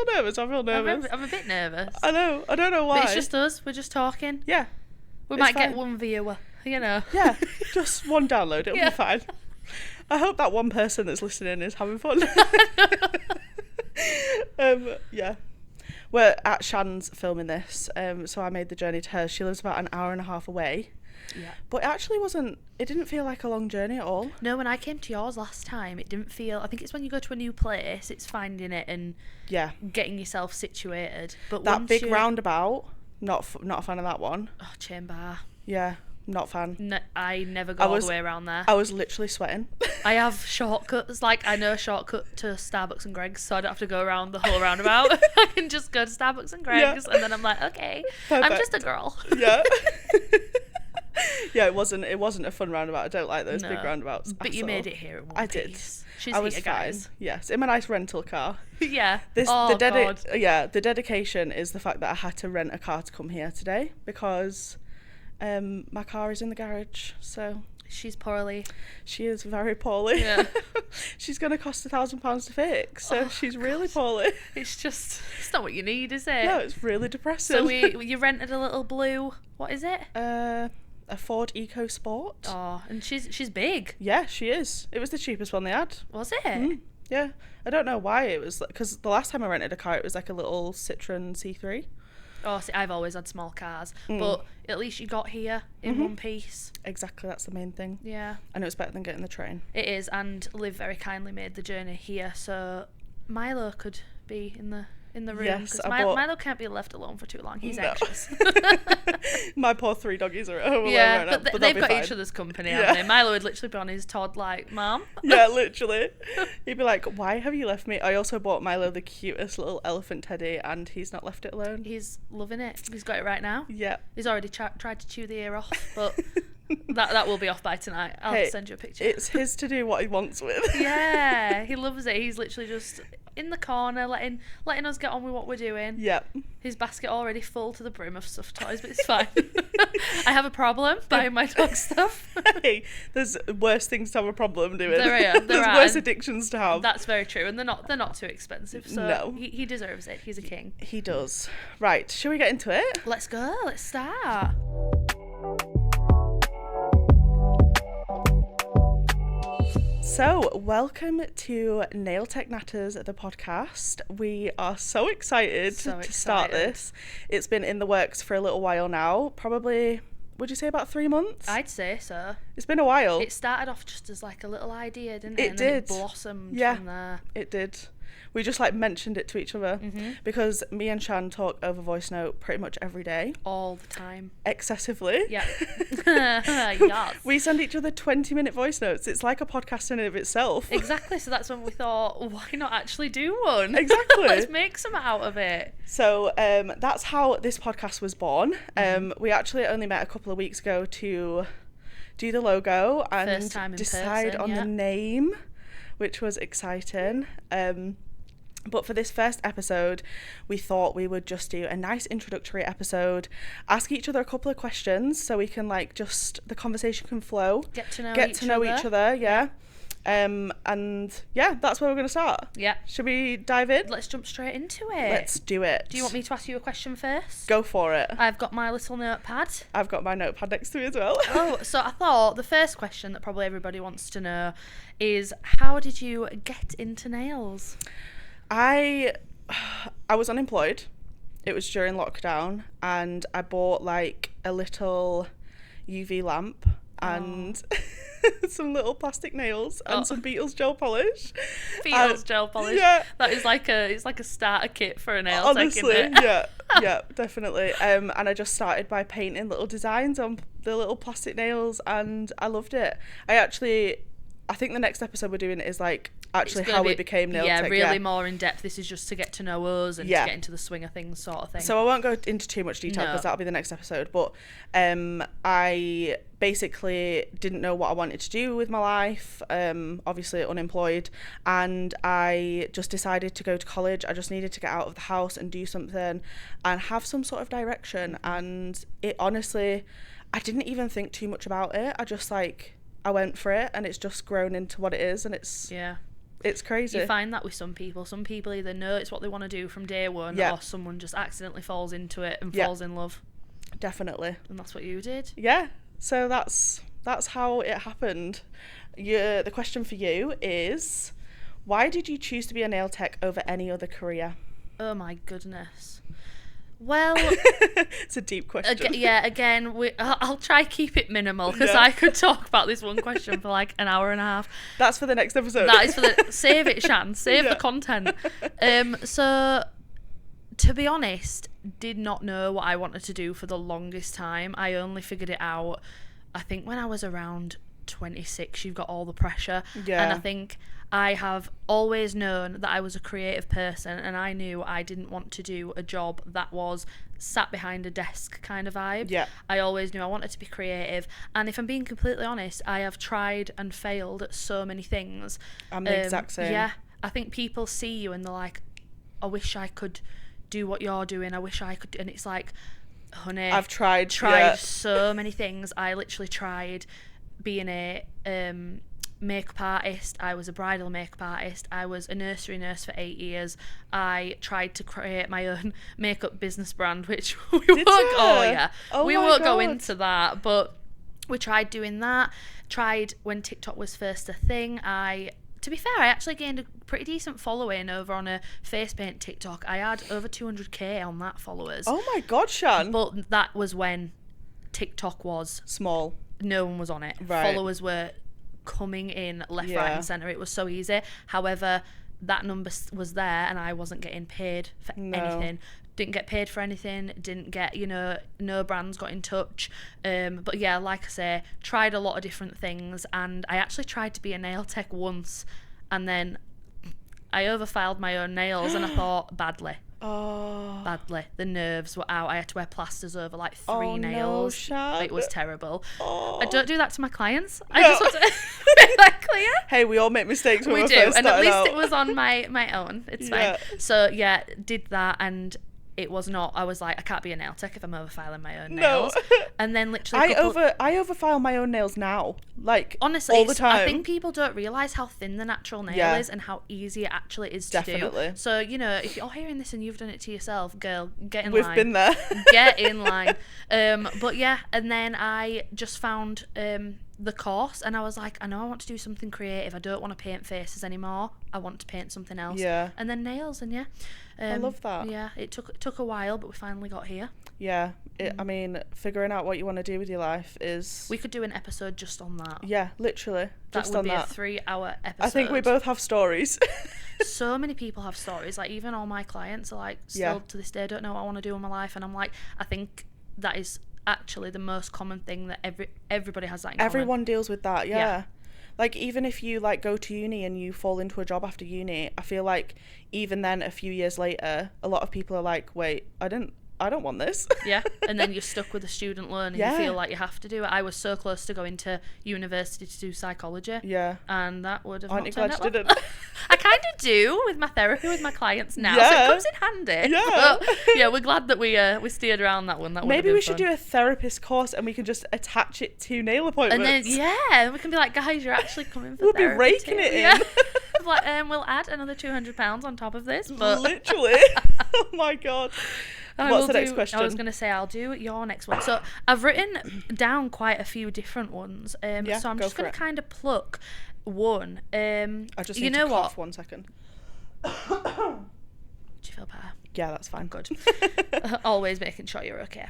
feel nervous. I'm a bit nervous. I know. I don't know why. But it's just us. We're just talking. Yeah. We might get one viewer, you know. Yeah. Just one download. It'll be fine. I hope that one person that's listening is having fun. Yeah. We're at Shan's filming this, so I made the journey to her. She lives about an hour and a half away. Yeah. But it didn't feel like a long journey at all. No, when I came to yours last time, it didn't feel, I think it's when you go to a new place, it's finding it and getting yourself situated. But that big roundabout, not a fan of that one. Oh, chain bar. Yeah, not fan. No, I never go all the way around there. I was literally sweating. I have shortcuts, like I know a shortcut to Starbucks and Greggs, so I don't have to go around the whole roundabout. I can just go to Starbucks and Greggs, and then I'm like, okay, perfect. I'm just a girl. Yeah. Yeah, it wasn't a fun roundabout. I don't like those big roundabouts. But you made it here in one I piece. Did. I was fine. Guys. Yes, in my nice rental car. Yeah. God. Yeah, the dedication is the fact that I had to rent a car to come here today because my car is in the garage. So she's poorly. She is very poorly. Yeah. She's going to cost £1,000 to fix. So she's really poorly. It's not what you need, is it? No, it's really depressing. So you rented a little blue. What is it? A Ford EcoSport. Oh, and she's big. Yeah, she is. It was the cheapest one they had. Was it? Yeah. I don't know why it was, because the last time I rented a car, it was like a little Citroen C3. Oh, see, I've always had small cars, but at least you got here in one piece. Exactly, that's the main thing. Yeah. And it was better than getting the train. It is, and Liv very kindly made the journey here, so Milo could be in the room. Yes, Milo can't be left alone for too long. He's anxious. My poor 3 doggies are at home alone right now, but they've got each other's company, haven't they? Milo would literally be on his Todd like, Mom. Yeah, literally. He'd be like, why have you left me? I also bought Milo the cutest little elephant teddy, and he's not left it alone. He's loving it. He's got it right now. Yeah. He's already tried to chew the ear off, but that will be off by tonight. I'll send you a picture. It's his to do what he wants with. Yeah, he loves it. He's literally just in the corner letting us get on with what we're doing. Yep. His basket already full to the brim of stuffed toys, but it's fine. I have a problem buying my dog stuff. Hey, there's worse things to have a problem doing. There's worse addictions to have. That's very true, and they're not too expensive. So no. he deserves it. He's a king. He does. Right, shall we get into it? Let's go. Let's start. So, welcome to Nail Tech Natters, the podcast. We are so excited to start this. It's been in the works for a little while now. Probably, would you say about 3 months? I'd say so. It's been a while. It started off just as like a little idea, didn't it? It and did. Then it blossomed from there. It did. We just mentioned it to each other because me and Shan talk over voice note pretty much every day. All the time. Excessively. Yeah. Yes. We send each other 20-minute voice notes. It's like a podcast in and of itself. Exactly. So that's when we thought, why not actually do one? Exactly. Let's make some out of it. So that's how this podcast was born. We actually only met a couple of weeks ago to do the logo and decide on the name, which was exciting. But for this first episode, we thought we would just do a nice introductory episode, ask each other a couple of questions so we can the conversation can flow. Get to know each other, yeah. And yeah, that's where we're going to start. Yeah. Should we dive in? Let's jump straight into it. Let's do it. Do you want me to ask you a question first? Go for it. I've got my little notepad. I've got my notepad next to me as well. Oh, so I thought the first question that probably everybody wants to know is, how did you get into nails? I was unemployed. It was during lockdown, and I bought a little UV lamp and some little plastic nails and some Beatles gel polish. Beatles gel polish. Yeah, that is it's like a starter kit for a nail tech, isn't it? yeah, definitely. And I just started by painting little designs on the little plastic nails, and I loved it. I think the next episode we're doing is how we became Nail Tech. Really more in depth. This is just to get to know us and to get into the swing of things, sort of thing. So I won't go into too much detail because that'll be the next episode. But I basically didn't know what I wanted to do with my life. Obviously unemployed, and I just decided to go to college. I just needed to get out of the house and do something and have some sort of direction. And it honestly, I didn't even think too much about it. I just I went for it, and it's just grown into what it is, and it's It's crazy. You find that with some people. Some people either know it's what they want to do from day one, or someone just accidentally falls into it and falls in love. Definitely. And that's what you did. Yeah. So that's how it happened. The question for you is, why did you choose to be a nail tech over any other career? Oh my goodness. Well, it's a deep question. Again, I'll try keep it minimal, because I could talk about this one question for like an hour and a half. That's for the next episode. That is for save it, Shan. Save the content. So, to be honest, did not know what I wanted to do for the longest time. I only figured it out, I think, when I was around 26. You've got all the pressure. Yeah. And I think I have always known that I was a creative person, and I knew I didn't want to do a job that was sat behind a desk kind of vibe. Yeah. I always knew I wanted to be creative, and if I'm being completely honest, I have tried and failed at so many things. I'm the exact same. Yeah. I think people see you and they're like, I wish I could do what you're doing. I wish I could. And it's like, honey, I've tried so many things. I literally tried being a makeup artist. I was a bridal makeup artist. I was a nursery nurse for 8 years. I tried to create my own makeup business brand, which we won't go into that, but we tried doing that. Tried when TikTok was first a thing. To be fair, I actually gained a pretty decent following over on a face paint TikTok. I had over 200k on that followers. Oh my god, Shan. But that was when TikTok was small. No one was on it. Right. Followers were coming in left, right and centre. It was so easy. However, that number was there and I wasn't getting paid for anything. Didn't get paid for anything, didn't get, no brands got in touch. But yeah, like I say, tried a lot of different things, and I actually tried to be a nail tech once, and then I overfiled my own nails and I thought, badly. The nerves were out. I had to wear plasters over like 3 nails. It was terrible. I don't do that to my clients. I just want to make that clear. Hey, we all make mistakes when we we're do, first and at least out. it was on my own. It's fine. So yeah, did that, and it was not. I was like, I can't be a nail tech if I'm overfiling my own nails. And then literally, I overfile my own nails now. Like, honestly, all the time. I think people don't realise how thin the natural nail is and how easy it actually is to do. So, if you're hearing this and you've done it to yourself, girl, get in line. We've been there. Get in line. But yeah, and then I just found the course, and I was like, I know I want to do something creative. I don't want to paint faces anymore. I want to paint something else. Yeah. And then nails, and I love that. Yeah, it took a while, but we finally got here. Yeah, I mean, figuring out what you want to do with your life is... We could do an episode just on that. Yeah, literally. That would be a 3-hour episode. I think we both have stories. So many people have stories. Like, even all my clients are like, still to this day, don't know what I want to do in my life. And I'm like, I think that is actually the most common thing that everybody has that in common. Everyone deals with that, yeah. Like, even if you like go to uni and you fall into a job after uni, I feel like even then a few years later, a lot of people are like, wait, I don't want this. Yeah, and then you're stuck with a student loan and you feel like you have to do it. I was so close to going to university to do psychology. Yeah. And that would have not turned out well. Aren't you glad you didn't? I kind of do with my therapy with my clients now, so it comes in handy. Yeah. But, yeah, we're glad that we steered around that one. That maybe we should do a therapist course and we can just attach it to nail appointments. And then, we can be like, guys, you're actually coming for therapy. We'll be raking it in. Yeah. Like, we'll add another £200 on top of this. But literally. Oh my God. What's the next question? I was going to say, I'll do your next one. So I've written down quite a few different ones. So I'm just going to kind of pluck one. I just need to cough 1 second. Do you feel better? Yeah, that's fine. Good. Always making sure you're okay.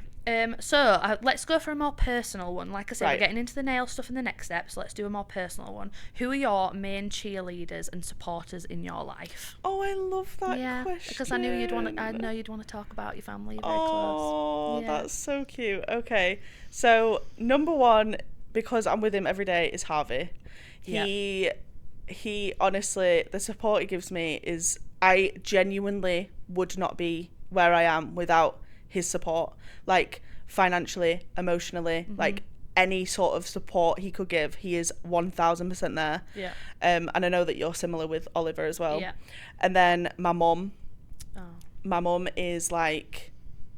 So let's go for a more personal one. Like I said, we're getting into the nail stuff in the next step, so let's do a more personal one. Who are your main cheerleaders and supporters in your life? Oh, I love that question. Because I know you'd want to talk about your family. You're very close. Oh, that's so cute. Okay, so number one, because I'm with him every day, is Harvey. He honestly, the support he gives me is, I genuinely would not be where I am without his support, like financially, emotionally, like any sort of support he could give, he is 1000% there. Yeah. And I know that you're similar with Oliver as well. Yeah. And then my mum. Oh. My mum is like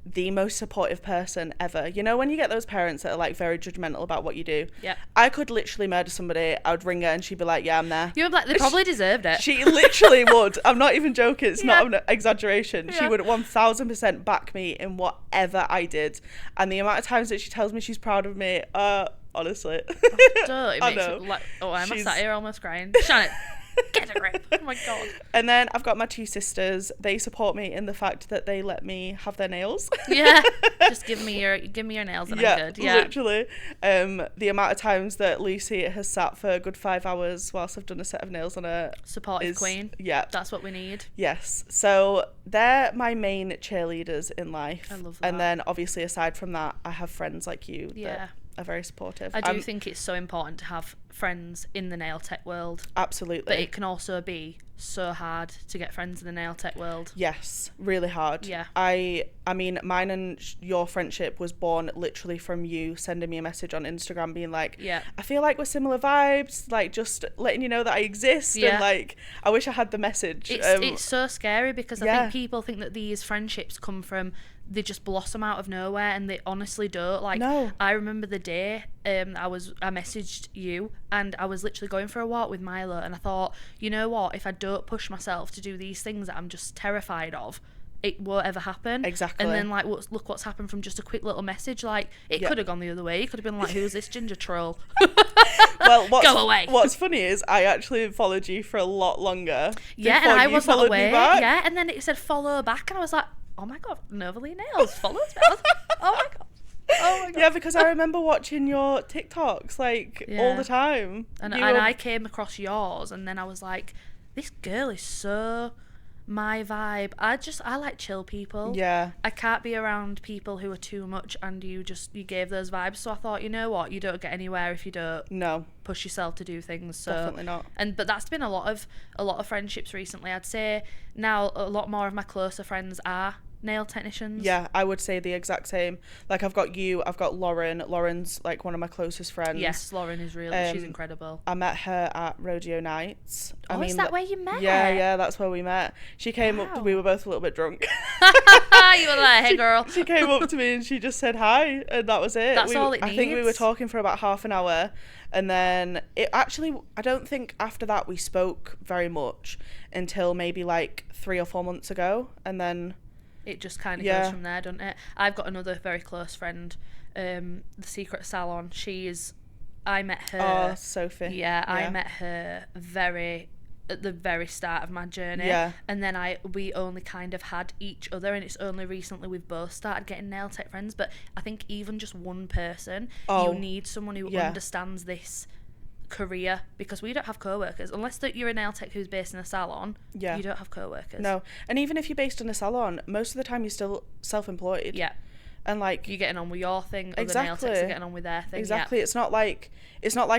the most supportive person ever. You know when you get those parents that are like very judgmental about what you do? Yeah. I could literally murder somebody. I would ring her and she'd be like, yeah, I'm there. You'd be like, they probably deserved it. She literally would. I'm not even joking. It's not an exaggeration. She would 1000% back me in whatever I did. And the amount of times that she tells me she's proud of me, honestly. It makes it like, I'm sat here almost crying. Shannon, get a grip. Oh my God. And then I've got my 2 sisters. They support me in the fact that they let me have their nails. Yeah. Just give me your nails and I'm good. Yeah. Literally. The amount of times that Lucy has sat for a good 5 hours whilst I've done a set of nails on her. Supportive queen. Yeah. That's what we need. Yes. So they're my main cheerleaders in life. I love that. And then obviously aside from that, I have friends like you that are very supportive. I do think it's so important to have friends in the nail tech world. Absolutely. But it can also be so hard to get friends in the nail tech world. Yes, really hard. Yeah. I mean, mine and your friendship was born literally from you sending me a message on Instagram being like, I feel like we're similar vibes, like just letting you know that I exist. And like, I wish I had the message. It's so scary because I think people think that these friendships come from, they just blossom out of nowhere, and they honestly don't. Like, no. I remember the day I messaged you and I was literally going for a walk with Milo, and I thought, you know what, if I don't push myself to do these things that I'm just terrified of, it won't ever happen. Exactly. And then like look what's happened from just a quick little message. Like, it could have gone the other way. It could have been like, who's this ginger troll? Well, go away. What's funny is I actually followed you for a lot longer. Yeah, and I was not aware. Yeah, and then it said follow back, and I was like, oh my God, Novalee Nails follows me. Oh my God. Oh my God. Yeah, because I remember watching your TikToks like all the time. And I came across yours, and then I was like, this girl is so my vibe. I like chill people. Yeah. I can't be around people who are too much, and you gave those vibes. So I thought, you know what, you don't get anywhere if you don't push yourself to do things. So definitely not. But that's been a lot of friendships recently. I'd say now a lot more of my closer friends are nail technicians. Yeah, I would say the exact same. Like, I've got you, I've got Lauren. Lauren's like one of my closest friends. Yes, Lauren is really, she's incredible. I met her at rodeo nights. Is that where you met? Yeah, that's where we met. She came up, we were both a little bit drunk. You were like, hey girl. She came up to me and she just said hi, and that was it. That's all it needs. I think we were talking for about half an hour, and then I don't think after that we spoke very much until maybe like 3 or 4 months ago, and then it just kind of goes from there, doesn't it? I've got another very close friend, the Secret Salon. I met her. Oh, Sophie. Yeah, I met her at the very start of my journey. Yeah. And then we only kind of had each other, and it's only recently we've both started getting nail tech friends. But I think even just one person, you need someone who understands this career, because we don't have co-workers unless that you're a nail tech who's based in a salon. You don't have co-workers. No. And even if you're based in a salon, most of the time you're still self-employed. And like, you're getting on with your thing, other nail techs are getting on with their thing. Exactly. It's not like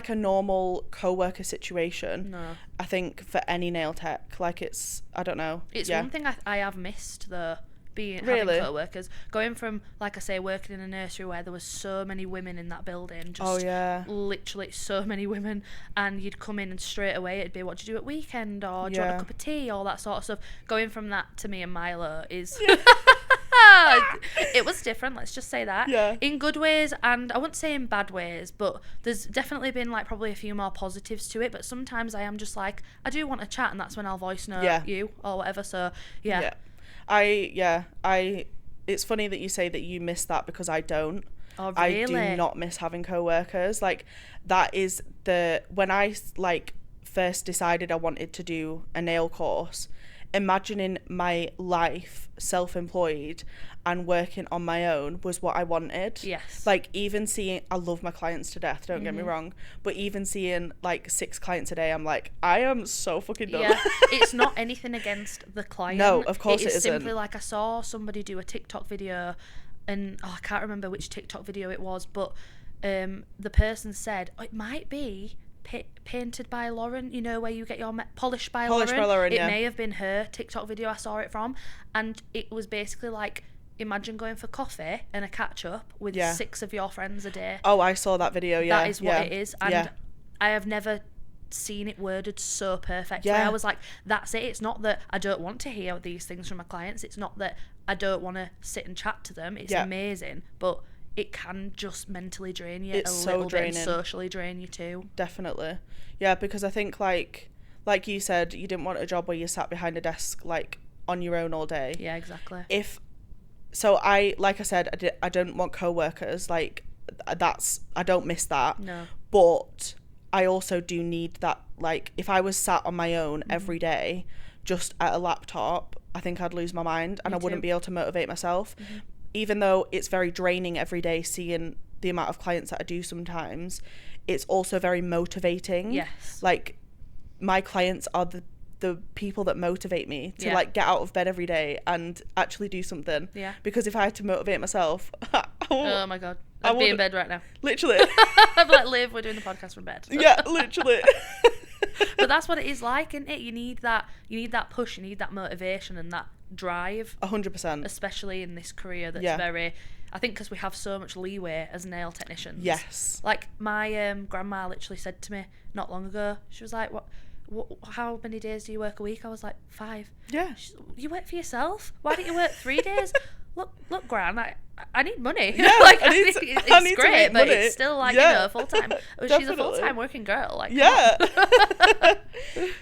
a normal co-worker situation. No. I think for any nail tech, like, it's, I don't know. It's one thing I have missed though, having co-workers, going from, like I say, working in a nursery where there was so many women in that building, just literally so many women, and you'd come in and straight away it'd be, what do you do at weekend, or do you want a cup of tea, all that sort of stuff. Going from that to me and Milo is it was different, let's just say that. In good ways, and I wouldn't say in bad ways, but there's definitely been like probably a few more positives to it. But sometimes I am just like, I do want to chat, and that's when I'll voice note you or whatever. So it's funny that you say that you miss that, because I don't. Oh, really? I do not miss having co-workers. Like, that is when I like first decided I wanted to do a nail course, imagining my life self-employed and working on my own was what I wanted. Yes. Like, even seeing, I love my clients to death, don't get me wrong, but even seeing like 6 clients a day, I'm like, I am so fucking done. Yeah. It's not anything against the client. No, of course it isn't. It's simply like, I saw somebody do a TikTok video, and I can't remember which TikTok video it was, but the person said, it might be painted by Lauren, you know, where you get your polished by Lauren. It may have been her TikTok video I saw it from, and it was basically like, imagine going for coffee and a catch up with 6 of your friends a day. Oh, I saw that video. Yeah, that is what it is. And I have never seen it worded so perfectly. I was like, that's it. It's not that I don't want to hear these things from my clients. It's not that I don't want to sit and chat to them. It's amazing, but it can just mentally drain you a little bit, and socially drain you too. Definitely. Yeah, because I think like you said, you didn't want a job where you sat behind a desk like on your own all day. Yeah, exactly. Like I said, I don't want co-workers. Like I don't miss that. No. But I also do need that. Like if I was sat on my own every day, just at a laptop, I think I'd lose my mind and I wouldn't be able to motivate myself. Even though it's very draining every day seeing the amount of clients that I do sometimes, it's also very motivating. Yes. Like my clients are the people that motivate me to like get out of bed every day and actually do something. Yeah. Because if I had to motivate myself, oh my God, I'd be in bed right now. Literally. I'd be like, Liv, we're doing the podcast from bed. Yeah, literally. But that's what it is like, isn't it? You need that push, you need that motivation and that drive. 100%. Especially in this career that's very, I think because we have so much leeway as nail technicians. Yes. Like my grandma literally said to me not long ago, she was like, what how many days do you work a week? I was like, 5. Yeah. You work for yourself? Why don't you work 3 days? Look, Gran, I need money. Yeah, like I need it's great, but it's still like, full time. She's a full-time working girl. Like,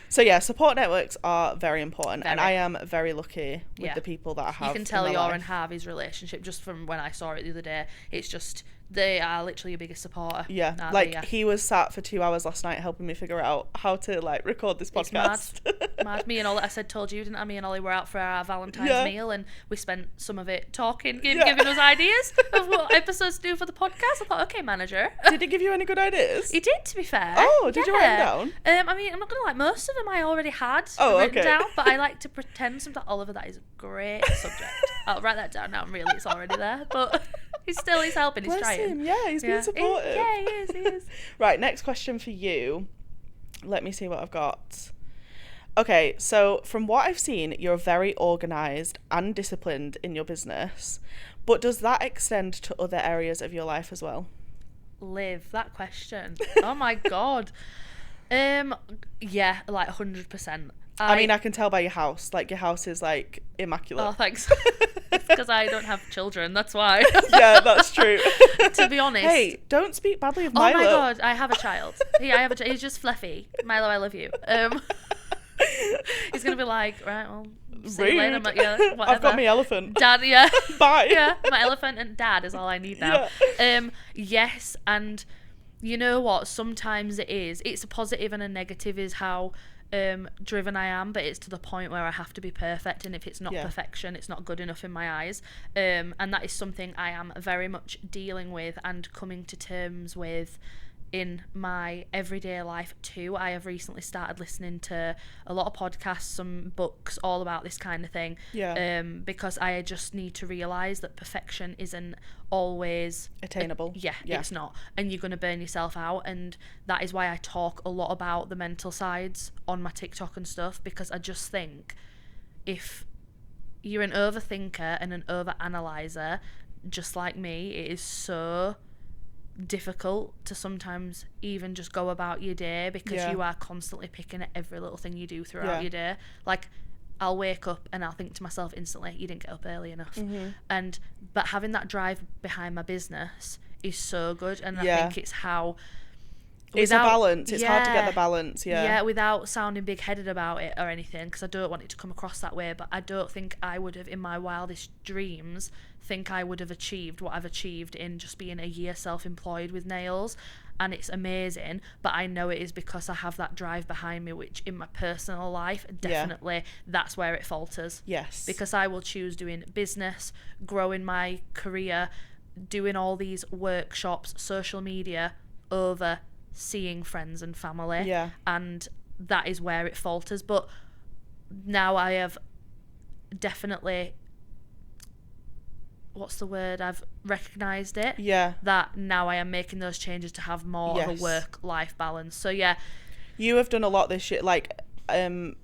So yeah, support networks are very important, and I am very lucky with the people that I have. You can tell your and Harvey's relationship just from when I saw it the other day. It's just, they are literally your biggest supporter. Yeah, like he was sat for 2 hours last night helping me figure out how to like record this podcast. It's mad. Me and Ollie, told you, didn't I? Me and Ollie were out for our Valentine's meal, and we spent some of it talking, giving us ideas of what episodes to do for the podcast. I thought, okay, manager. Did he give you any good ideas? He did, to be fair. Oh, did you write them down? I mean, I'm not gonna lie, most of them I already had written down, but I like to pretend sometimes. Oliver, that is a great subject. I'll write that down now. Really, it's already there, but he's helping. He's trying. Him. Yeah, he's being supportive. He is. Right, next question for you. Let me see what I've got. Okay, so from what I've seen, you're very organised and disciplined in your business, but does that extend to other areas of your life as well? Liv, that question. Oh my God. Yeah, like 100%. I mean, I can tell by your house. Like, your house is, like, immaculate. Oh, thanks. It's because I don't have children, that's why. Yeah, that's true. To be honest. Hey, don't speak badly of Milo. Oh my God, I have a child. Yeah, he's just fluffy. Milo, I love you. He's going to be like, right, well, see you later, whatever. I've got my elephant. Dad, yeah. Bye. Yeah, my elephant and dad is all I need now. Yeah. Yes, and you know what? Sometimes it's a positive and a negative is how driven I am, but it's to the point where I have to be perfect, and if it's not perfection, it's not good enough in my eyes. And that is something I am very much dealing with and coming to terms with in my everyday life too. I have recently started listening to a lot of podcasts, some books, all about this kind of thing. Because I just need to realise that perfection isn't always attainable. It's not, and you're going to burn yourself out, and that is why I talk a lot about the mental sides on my TikTok and stuff, because I just think if you're an overthinker and an overanalyzer just like me, it is so difficult to sometimes even just go about your day, because you are constantly picking at every little thing you do throughout your day. Like, I'll wake up and I'll think to myself instantly, you didn't get up early enough. But having that drive behind my business is so good, and I think it's how it's a balance. It's hard to get the balance. Without sounding big-headed about it or anything, because I don't want it to come across that way, but I don't think I would have in my wildest dreams achieved what I've achieved in just being a year self-employed with nails. And it's amazing, but I know it is because I have that drive behind me, which in my personal life, definitely that's where it falters. Yes. Because I will choose doing business, growing my career, doing all these workshops, social media, over seeing friends and family. And that is where it falters. But now I have definitely, I've recognised it. That now I am making those changes to have more of a work-life balance. So you have done a lot this year, like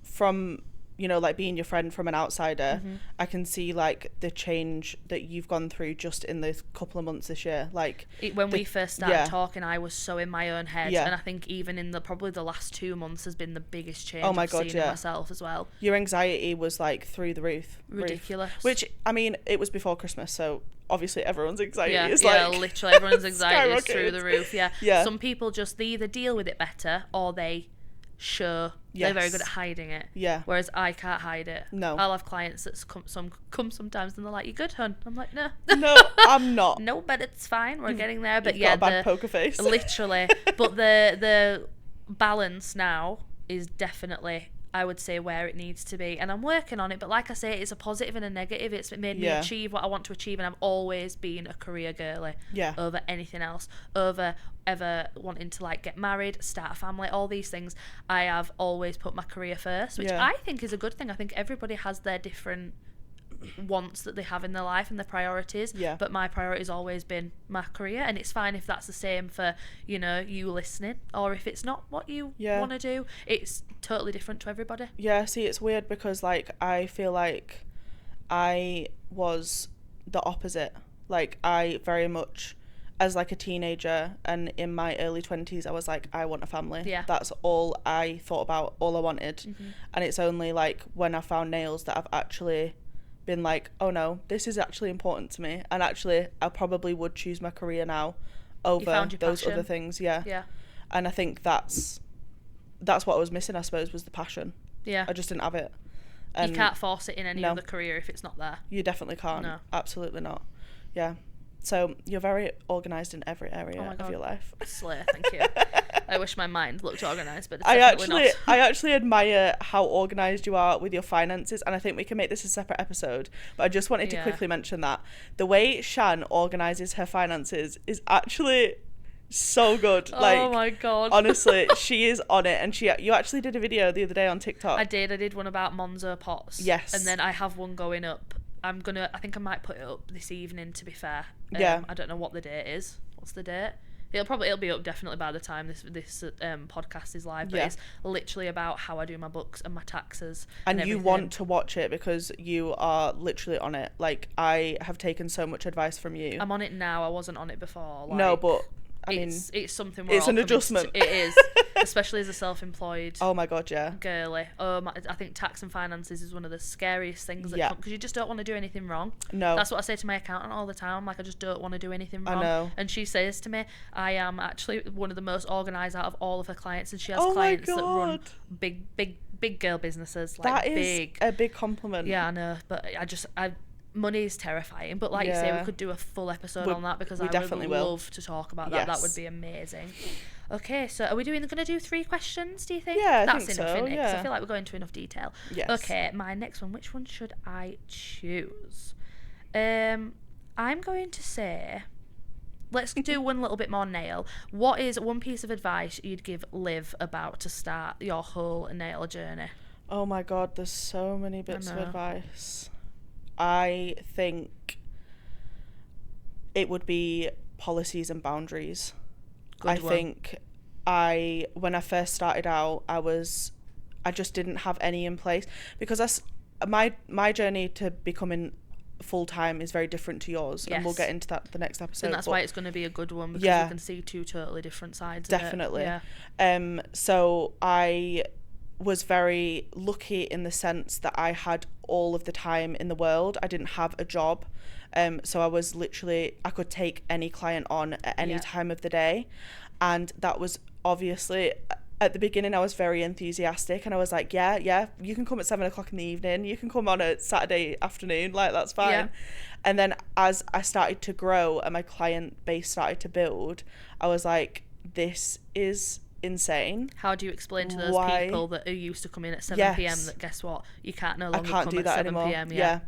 from you know, like being your friend from an outsider, I can see like the change that you've gone through just in the couple of months this year. Like when we first started talking, I was so in my own head, and I think even in probably the last 2 months has been the biggest change I've seen in myself as well. Your anxiety was like through the roof. Ridiculous. Which, I mean, it was before Christmas, so obviously everyone's anxiety is literally everyone's anxiety is through the roof. Some people just, they either deal with it better or they show they're very good at hiding it, whereas I can't hide it. I'll have clients that come sometimes and they're like, "You good, hun?" I'm like, no I'm not. No, but it's fine, we're getting there. But You've got a bad poker face. Literally. But the balance now is definitely, I would say, where it needs to be, and I'm working on it. But like I say, it's a positive and a negative. It's made me achieve what I want to achieve, and I've always been a career girly over anything else, over ever wanting to like get married, start a family, all these things. I have always put my career first, which I think is a good thing. I think everybody has their different wants that they have in their life and their priorities, but my priority's always been my career, and it's fine if that's the same for, you know, you listening, or if it's not what you want to do. It's totally different to everybody. See, it's weird because like I feel like I was the opposite. Like I very much, as like a teenager and in my early 20s, I was like, I want a family. That's all I thought about, all I wanted. And it's only like when I found nails that I've actually been like, oh no, this is actually important to me, and actually I probably would choose my career now over those other things. And I think that's what I was missing, I suppose, was the passion. I just didn't have it. And you can't force it in any other career if it's not there. You definitely can't. No, absolutely not. So you're very organised in every area of your life. Slay, thank you. I wish my mind looked organised, but it's definitely not. I actually admire how organised you are with your finances, and I think we can make this a separate episode, but I just wanted to quickly mention that the way Shan organises her finances is actually so good. Like, oh my god, honestly, she is on it. And you actually did a video the other day on TikTok. I did one about Monzo pots. Yes. And then I have one going up. I think I might put it up this evening, to be fair. I don't know what the date is. What's the date? It'll be up definitely by the time this podcast is live. But it's literally about how I do my books and my taxes. And you want to watch it because you are literally on it. Like, I have taken so much advice from you. I'm on it now. I wasn't on it before. Like, no, but I mean, it's something. It's an adjustment. It is, especially as a self-employed. Oh my god, yeah. Girly. I think tax and finances is one of the scariest things that because you just don't want to do anything wrong. No. That's what I say to my accountant all the time. Like, I just don't want to do anything wrong. I know. And she says to me, I am actually one of the most organised out of all of her clients, and she has clients that run big girl businesses. Like, that is a big compliment. Yeah, I know, but money is terrifying, but like you say, we could do a full episode on that, because I would love to talk about that. That would be amazing. Okay, so are we going to do 3 questions, do you think? Yeah, that's enough, isn't it? Because I feel like we're going into enough detail. Yes. Okay, my next one, which one should I choose? I'm going to say, let's do one little bit more nail. What is one piece of advice you'd give Liv about to start your whole nail journey? Oh my god, there's so many bits of advice. I think it would be policies and boundaries. Good one. Think when I first started out, I just didn't have any in place, because my journey to becoming full-time is very different to yours. Yes. And we'll get into that the next episode. And that's why it's going to be a good one, because you can see 2 totally different sides definitely. Of it. Yeah. So I was very lucky in the sense that I had all of the time in the world. I didn't have a job, so I was literally, I could take any client on at any time of the day, and that was obviously, at the beginning I was very enthusiastic, and I was like, yeah, you can come at 7:00 in the evening, you can come on a Saturday afternoon, like, that's fine. And then as I started to grow and my client base started to build, I was like, this is insane. How do you explain to those people that are used to coming at 7 p.m. that guess what, you can't no longer come at 7 p.m.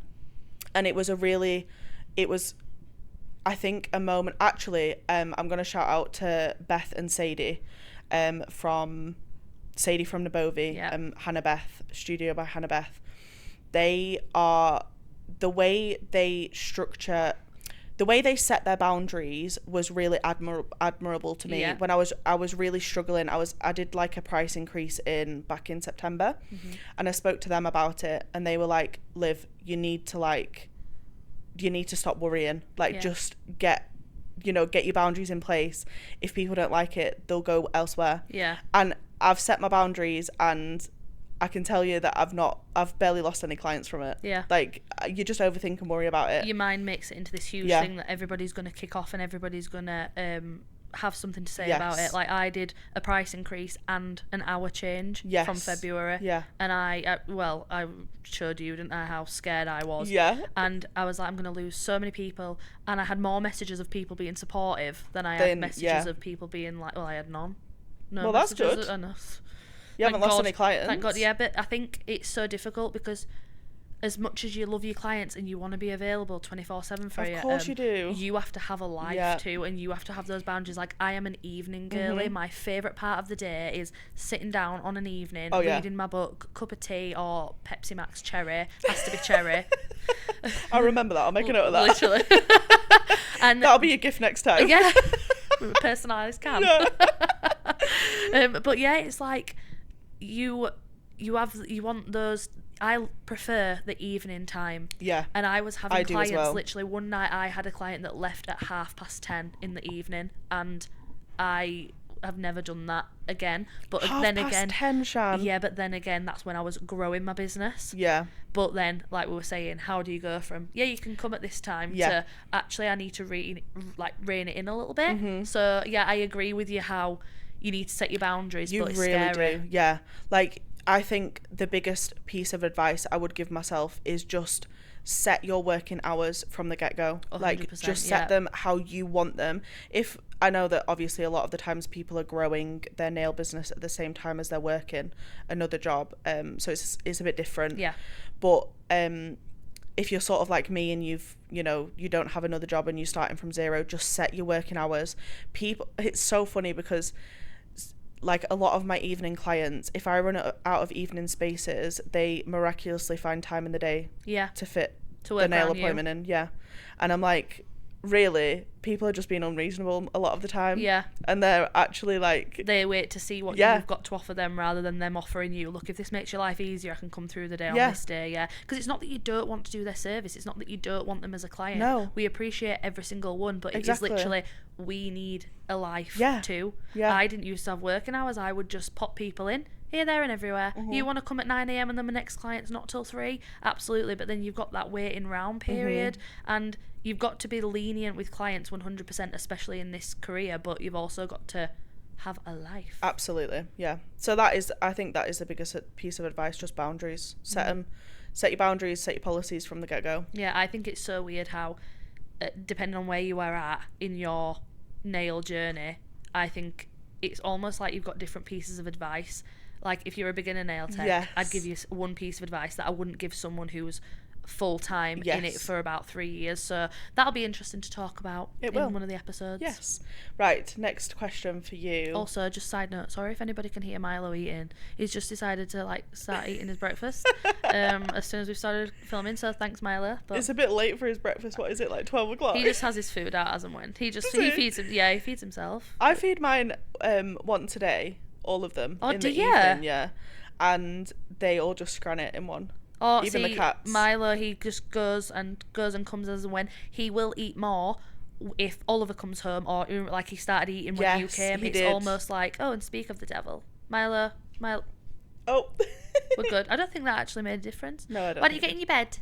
And it was I think a moment, actually, I'm going to shout out to Beth and Sadie from Nabovi, Hannah Beth, Studio by Hannah Beth. They are, the way they structure the way they set their boundaries was really admirable to me. When I was really struggling, I did like a price increase back in September, and I spoke to them about it, and they were like, Liv, you need to stop worrying, like just get your boundaries in place. If people don't like it, they'll go elsewhere. And I've set my boundaries, and I can tell you that I've barely lost any clients from it. Like, you just overthink and worry about it. Your mind makes it into this huge thing that everybody's going to kick off, and everybody's going to have something to say about it. Like, I did a price increase and an hour change from February. And I showed you, didn't I, how scared I was. And I was like, I'm going to lose so many people. And I had more messages of people being supportive than I had messages of people being like, well, I had none. No, well, that's good. Enough. You haven't lost any clients. Thank God, yeah, but I think it's so difficult because as much as you love your clients and you want to be available 24/7 for you, of course you do. You have to have a life too, and you have to have those boundaries. Like, I am an evening girly. My favourite part of the day is sitting down on an evening, reading my book, cup of tea or Pepsi Max cherry. Has to be cherry. I remember that. I'll make a note of that. Literally. And that'll be your gift next time. Yeah. With a personalised can. But yeah, it's like you want those. I prefer the evening time. And I was having clients literally one night. I had a client that left at 10:30 in the evening, and I have never done that again. But then again, 10, Shan. Yeah, but then again, that's when I was growing my business. But then, like we were saying, how do you go from you can come at this time to actually I need to rein it in a little bit. So yeah, I agree with you how you need to set your boundaries. You but it's really scary. do. Yeah, like, I think the biggest piece of advice I would give myself is just set your working hours from the get-go. Like, just set them how you want them. If I know that obviously a lot of the times people are growing their nail business at the same time as they're working another job, so it's a bit different. But if you're sort of like me and you don't have another job and you're starting from zero, just set your working hours. It's so funny because, like, a lot of my evening clients, if I run out of evening spaces, they miraculously find time in the day to fit the nail appointment in. And I'm like, really? People are just being unreasonable a lot of the time. And they're actually like, they wait to see what you've got to offer them rather than them offering you, look, if this makes your life easier, I can come through the day on this day. Because it's not that you don't want to do their service, it's not that you don't want them as a client. No, we appreciate every single one, but it is literally, we need a life too. I didn't used to have working hours. I would just pop people in here, there and everywhere. You want to come at 9 a.m. and then my next client's not till 3? Absolutely. But then you've got that waiting round period, and you've got to be lenient with clients 100%, especially in this career, but you've also got to have a life. Absolutely, yeah. So I think that is the biggest piece of advice, just boundaries. Set your boundaries, set your policies from the get-go. Yeah, I think it's so weird how, depending on where you are at in your nail journey, I think it's almost like you've got different pieces of advice. Like, if you're a beginner nail tech, I'd give you one piece of advice that I wouldn't give someone who's full-time in it for about 3 years. So that'll be interesting to talk about in one of the episodes. Yes. Right, next question for you. Also, just side note, sorry if anybody can hear Milo eating. He's just decided to start eating his breakfast as soon as we've started filming, so thanks, Milo. But it's a bit late for his breakfast. What is it, like 12 o'clock? He just has his food out as and when. He feeds himself. I feed mine once a day, all of them. Oh, do you? Yeah. And they all just scran it in one. Oh, even the cats. Milo, he just goes and comes as and when. He will eat more if Oliver comes home, or like he started eating when you came. It's almost like, oh, and speak of the devil, Milo. Oh, we're good. I don't think that actually made a difference. No, I don't. Why don't you get in your bed?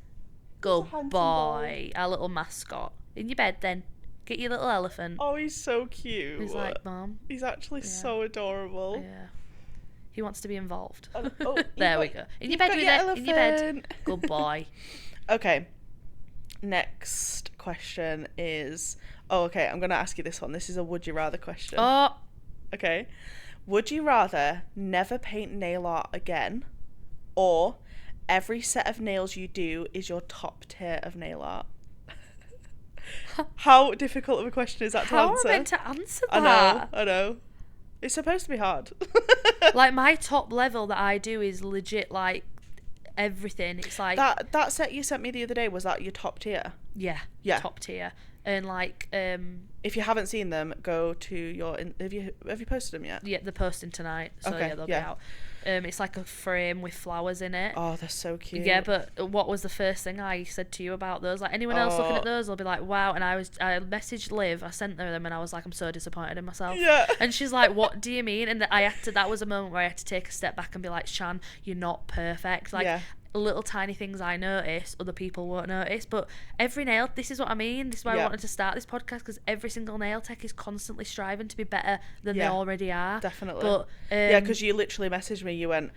Go, boy, our little mascot. In your bed, then. Get your little elephant. Oh, he's so cute. He's like, Mom. He's actually so adorable. Yeah. He wants to be involved. There we go. In your bed with it. In your bed. Good boy. Okay. Next question is... Oh, okay. I'm going to ask you this one. This is a would you rather question. Oh. Okay. Would you rather never paint nail art again, or every set of nails you do is your top tier of nail art? How difficult of a question is that to answer? How am I meant to answer that? I know. It's supposed to be hard. Like, my top level that I do is legit, like, everything. It's like that set you sent me the other day, was that your top tier? Yeah, top tier. And like if you haven't seen them, go to your have you posted them yet? Yeah, they're posting tonight, so okay, they'll be out. It's like a frame with flowers in it. Oh, they're so cute. Yeah, but what was the first thing I said to you about those? Like, anyone else looking at those will be like, wow. And I messaged Liv, I sent her them, and I was like, I'm so disappointed in myself. Yeah. And she's like, what do you mean? And that was a moment where I had to take a step back and be like, Shan, you're not perfect. Like, little tiny things I notice, other people won't notice. But every nail, this is what I mean. This is why I wanted to start this podcast, because every single nail tech is constantly striving to be better than they already are. Definitely. But because you literally messaged me, you went,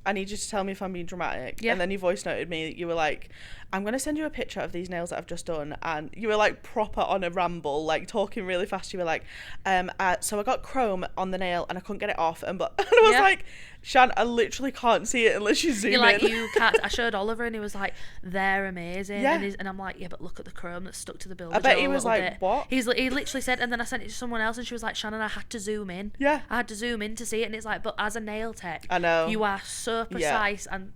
I need you to tell me if I'm being dramatic. And then you voice noted me. You were like, I'm going to send you a picture of these nails that I've just done. And you were like proper on a ramble, like talking really fast. You were like, so I got chrome on the nail and I couldn't get it off. And I was like, Shan, I literally can't see it unless you zoom in. Like, you can't. I showed Oliver and he was like, they're amazing. Yeah. And I'm like, yeah, but look at the chrome that's stuck to the builder. I bet he was like, bit. What? He literally said, and then I sent it to someone else and she was like, Shannon, I had to zoom in. Yeah. I had to zoom in to see it. And it's like, but as a nail tech, I know, you are so precise. And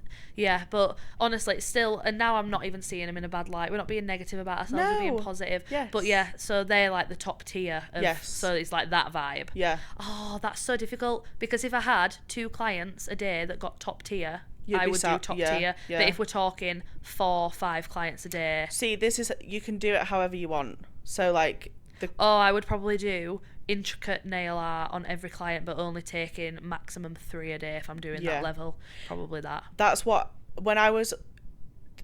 but honestly, it's still, and now I'm not even seeing them in a bad light. We're not being negative about ourselves, we're being positive. Yes. But so they're like the top tier of, so it's like that vibe. Yeah. Oh, that's so difficult, because if I had 2 clients a day that got top tier, I would do top tier. Yeah. But if we're talking 4-5 clients a day, see, this is, you can do it however you want. So like I would probably do intricate nail art on every client, but only taking maximum 3 a day if I'm doing that level. Probably that. That's what, when I was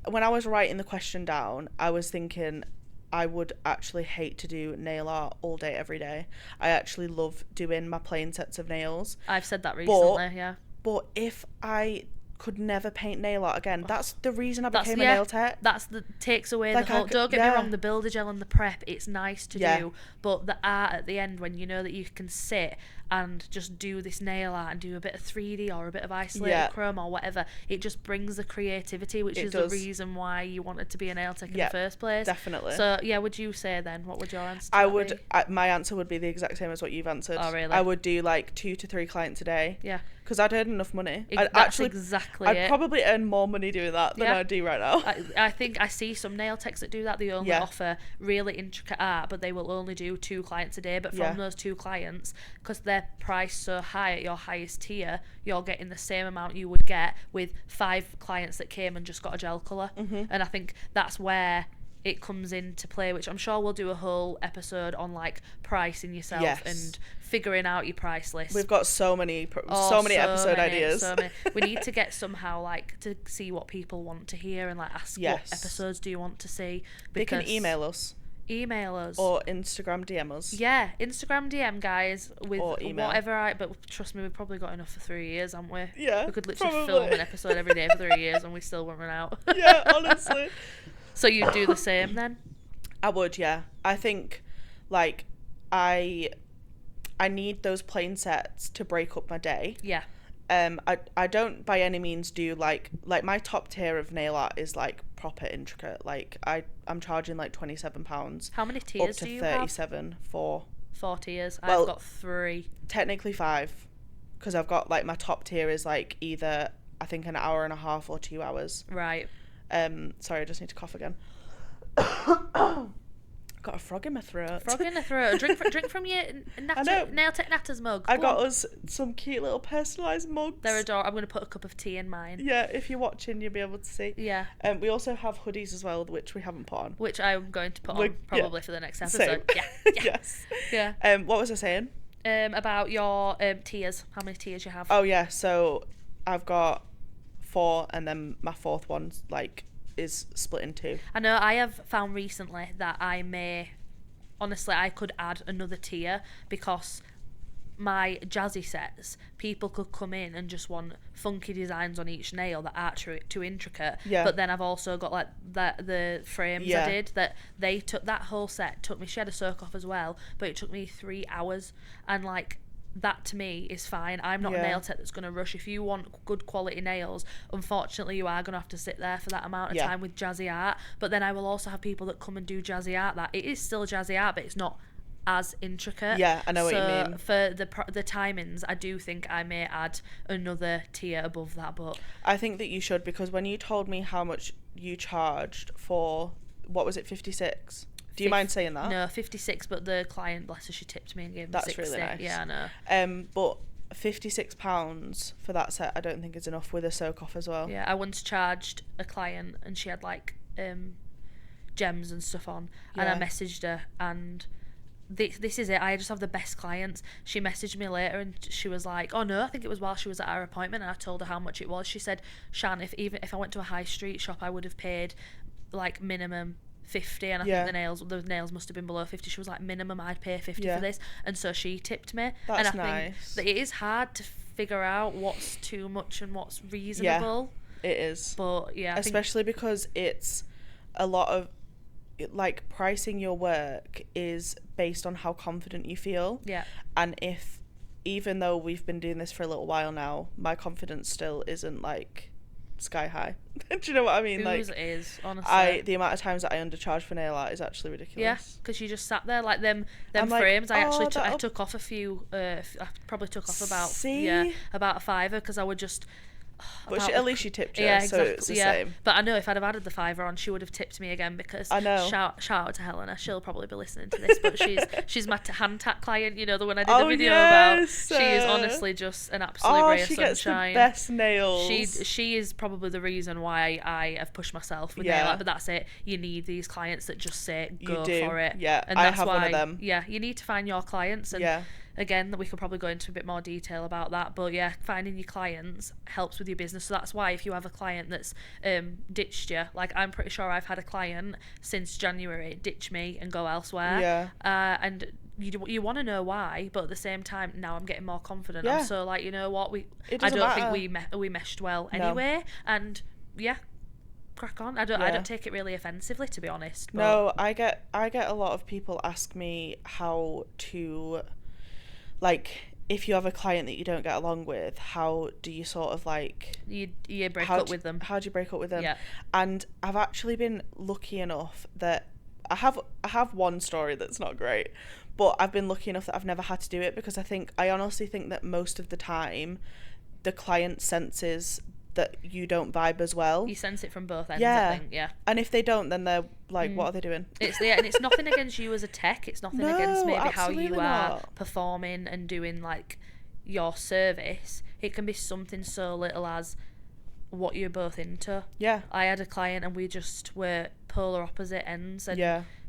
writing the question down, I was thinking I would actually hate to do nail art all day every day. I actually love doing my plain sets of nails. I've said that recently. But if I could never paint nail art again, that's the reason I became a nail tech. That's takes away the whole, don't get me wrong, the builder gel and the prep, it's nice to do, but the art at the end, when you know that you can sit and just do this nail art and do a bit of 3D or a bit of isolated chrome or whatever, it just brings the creativity, which is the reason why you wanted to be a nail tech in the first place. Definitely. So would you say then, what would your answer be? My answer would be the exact same as what you've answered. Oh, really? I would do like 2 to 3 clients a day. Yeah. Because I'd earn enough money. I'd probably earn more money doing that than I do right now. I think I see some nail techs that do that. They only offer really intricate art, but they will only do 2 clients a day. But from those 2 clients, because they're priced so high at your highest tier, you're getting the same amount you would get with 5 clients that came and just got a gel colour. Mm-hmm. And I think that's where it comes into play, which I'm sure we'll do a whole episode on, like pricing yourself and figuring out your price list. We've got so many episode ideas. We need to get somehow like to see what people want to hear and like ask what episodes do you want to see. They can email us or Instagram DM us. Yeah, Instagram DM, guys, with whatever. But trust me, we've probably got enough for 3 years, haven't we? Yeah, we could literally film an episode every day for 3 years and we still won't run out. Yeah, honestly. So you'd do the same then? I would, yeah. I think, like, I need those plain sets to break up my day. Yeah. I don't by any means do like my top tier of nail art is like proper intricate. Like I'm charging like £27. How many tiers do you have? 37 for 4 tiers. I've got 3. Technically 5, because I've got like my top tier is like either I think an hour and a half or 2 hours. Right. Sorry, I just need to cough again. Got a frog in my throat. Drink from your Nail Tech Natters mug. I got us some cute little personalised mugs. They're adorable. I'm going to put a cup of tea in mine. Yeah, if you're watching, you'll be able to see. Yeah. We also have hoodies as well, which we haven't put on. Which I'm going to put on probably for the next episode. Same. Yeah. Yes. Yeah. What was I saying? About your tiers. How many tiers you have? Oh yeah, so I've got 4, and then my 4th one's like is split in 2. I know I have found recently that I could add another tier, because my jazzy sets, people could come in and just want funky designs on each nail that aren't too intricate. Yeah. But then I've also got like the frames I did that they took, that whole set took me, she had a soak off as well, but it took me 3 hours, and like that to me is fine. I'm not a nail tech that's going to rush. If you want good quality nails, unfortunately you are going to have to sit there for that amount of time with jazzy art. But then I will also have people that come and do jazzy art that it is still jazzy art, but it's not as intricate. Yeah, I know what you mean. For the timings, I do think I may add another tier above that, but I think that you should, because when you told me how much you charged for, what was it, 56? Do you mind saying that? No, 56, but the client, bless her, she tipped me and gave me That's 60. really nice. Yeah, I know. But £56 for that set, I don't think is enough with a soak off as well. Yeah, I once charged a client and she had like gems and stuff on, and I messaged her, and this is it, I just have the best clients. She messaged me later and she was like, oh no, I think it was while she was at our appointment, and I told her how much it was. She said, Shan, if I went to a high street shop, I would have paid like minimum 50, and I think the nails must have been below 50. She was like, minimum I'd pay 50 for this, and so she tipped me. That's and I nice. think that it is hard to figure out what's too much and what's reasonable. It is. But yeah, especially because it's a lot of, like, pricing your work is based on how confident you feel. Yeah. And even though we've been doing this for a little while now, my confidence still isn't like sky high. Do you know what I mean? Whose like, is, honestly. The amount of times that I undercharge for nail art is actually ridiculous. Yeah, because you just sat there like them frames. Like, I took off a few. I probably took off about about a £5 because I would just. But at least she tipped you, so it's the same. But I know if I'd have added the £5 on, she would have tipped me again, because I know. Shout out to Helena. She'll probably be listening to this, but she's my hand tack client. You know, the one I did the video about. She is honestly just an absolute ray of sunshine. She gets the best nails. She is probably the reason why I have pushed myself with nail art. But that's it. You need these clients that just say go for it. Yeah, and that's I have why, one of them. Yeah, you need to find your clients. And again, we could probably go into a bit more detail about that, but yeah, finding your clients helps with your business. So that's why if you have a client that's ditched you, like I'm pretty sure I've had a client since January ditch me and go elsewhere, and you want to know why, but at the same time now I'm getting more confident. I'm so like, you know what, I don't think we meshed well anyway, and crack on. I don't take it really offensively, to be honest. But no, I get a lot of people ask me how to, like, if you have a client that you don't get along with, how do you sort of like you break up with them? How do you break up with them? Yeah. And I've actually been lucky enough that I have one story that's not great, but I've been lucky enough that I've never had to do it, because I honestly think that most of the time the client senses that you don't vibe as well. You sense it from both ends, I think. Yeah. And if they don't, then they're like, what are they doing? And it's nothing against you as a tech. It's nothing against maybe how you are not performing and doing like your service. It can be something so little as what you're both into. Yeah. I had a client and we just were polar opposite ends, and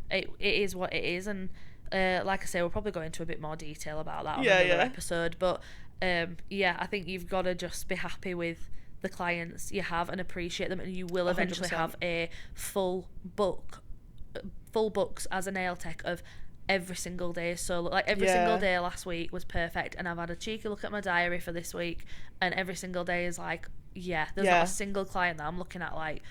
it is what it is. And like I say, we'll probably go into a bit more detail about that on another episode. But I think you've got to just be happy with the clients you have and appreciate them, and you will eventually 100%. have a full books as a nail tech of every single day. So like every single day last week was perfect, and I've had a cheeky look at my diary for this week, and every single day is like there's not a single client that I'm looking at like,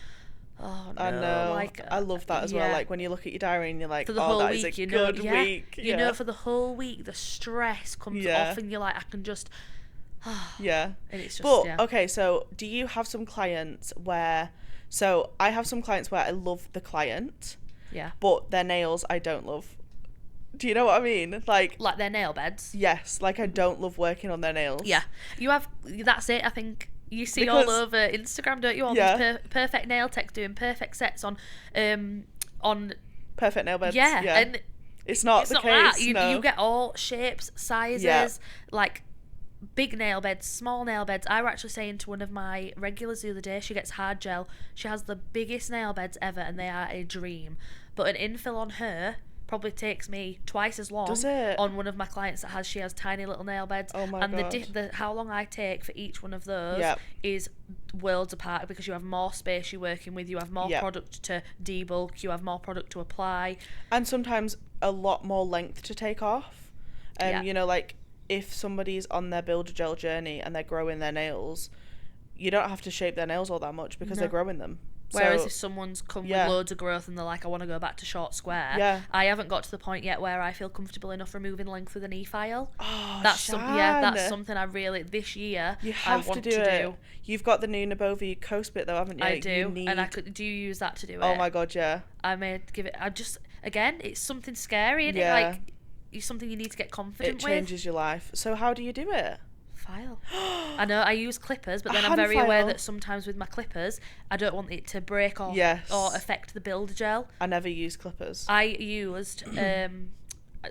oh no. I know. Like, I love that as well. Like when you look at your diary and you're like, for the whole that week, is a good week. You know, for the whole week the stress comes off, and you're like, I can just and it's just okay, so do you have some clients where, so I have some clients where I love the client, but their nails I don't love. Do you know what I mean? Like their nail beds? Yes, like I don't love working on their nails. Yeah, you have, that's it. I think you see all over Instagram, don't you, all these perfect nail techs doing perfect sets on perfect nail beds. And it's not the case. You get all shapes, sizes, like big nail beds, small nail beds. I were actually saying to one of my regulars the other day, she gets hard gel. She has the biggest nail beds ever, and they are a dream. But an infill on her probably takes me twice as long. Does it? On one of my clients that she has tiny little nail beds. Oh my God. And the how long I take for each one of those is worlds apart, because you have more space you're working with, you have more product to debulk, you have more product to apply, and sometimes a lot more length to take off. You know, like if somebody's on their builder gel journey and they're growing their nails, you don't have to shape their nails all that much because they're growing them. Whereas if someone's come with loads of growth and they're like, I want to go back to short square, I haven't got to the point yet where I feel comfortable enough removing length with an e-file. That's something I really, this year, I want to do. You've got the new Nabovi coast bit though, haven't you? I do, do you use that to do it? Oh my God, yeah. I may give it, again, it's something scary, isn't it? Like, something you need to get confident with. It changes your life. So how do you do it? File. I know I use clippers, but then I'm very aware that sometimes with my clippers I don't want it to break off or affect the builder gel. I never use clippers. I used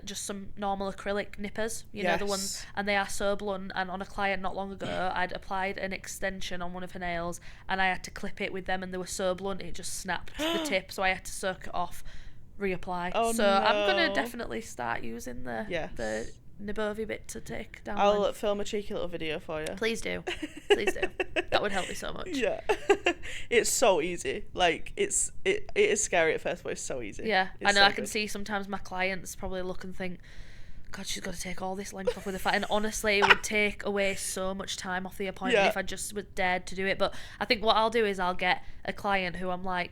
just some normal acrylic nippers, you know, the ones, and they are so blunt. And on a client not long ago, I'd applied an extension on one of her nails and I had to clip it with them, and they were so blunt it just snapped the tip, so I had to soak it off, reapply. I'm gonna definitely start using the Nibovi bit to take down. I'll film a cheeky little video for you. Please do. That would help me so much. Yeah. It's so easy. Like, it is scary at first, but it's so easy. Yeah. I know, I can see sometimes my clients probably look and think, God, she's got to take all this length off with a fat. And honestly, it would take away so much time off the appointment if I just was dared to do it. But I think what I'll do is I'll get a client who I'm like,